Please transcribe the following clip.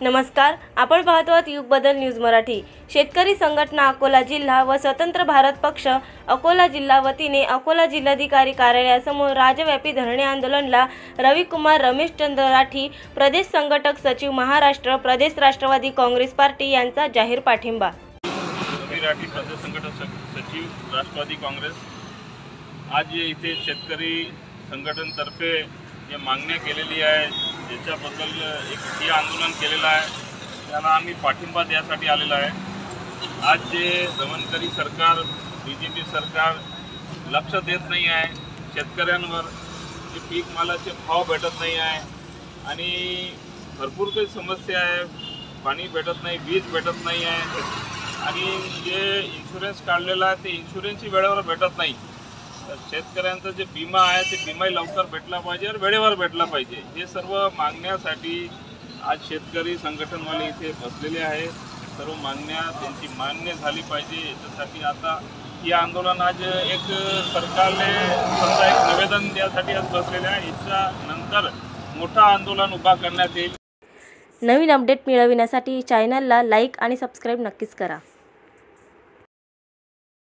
नमस्कार, आपण पाहतो आहात युग बदल न्यूज मराठी। शेतकरी संघटना अकोला जिल्हा व स्वतंत्र भारत पक्ष अकोला जिल्हा वतीने अकोला जिल्हाधिकारी कार्यालयासमोर राज्यव्यापी धरणे आंदोलनला रविकुमार रमेशचंद्र राठी, प्रदेश संघटक सचिव महाराष्ट्र प्रदेश राष्ट्रवादी काँग्रेस पार्टी यांचा जाहीर पाठिंबा। राठी प्रदेश संघटक सचिव राष्ट्रवादी काँग्रेस आज इथे शेतकरी संघटनेतर्फे जे मागण्या केलेली आहे त्याच्याबद्दल एक हे आंदोलन केलेलं आहे, त्याला आम्ही पाठिंबा द्यायसाठी आलेलो आहे। आज जे दमनकारी सरकार बीजेपी सरकार लक्ष देत नाही आहे शेतकऱ्यांवर, जे पीक मालाचे भाव भेटत नाही आहे आणि भरपूर काही समस्या आहे, पाणी भेटत नाही, वीज भेटत नाही आहे आणि जे इन्शुरन्स काढलेला आहे ते इन्शुरन्सही वेळेवर भेटत नाही। शेतकऱ्यांचा जे विमा आहे ते विमाही लवकर भेटला पाहिजे आणि वेळेवर भेटला पाहिजे। हे सर्व मागण्यासाठी आज शेतकरी संघटनवाले इथे बसलेले आहे। सर्व मागण्या त्यांची मान्य झाली पाहिजे याच्यासाठी आता हे आंदोलन आज एक सरकारने समजा एक निवेदन द्यासाठी आज बसलेले आहे। याच्यानंतर मोठा आंदोलन उभा करण्यात येईल। नवीन अपडेट मिळविण्यासाठी चॅनलला लाईक आणि सबस्क्राईब नक्कीच करा।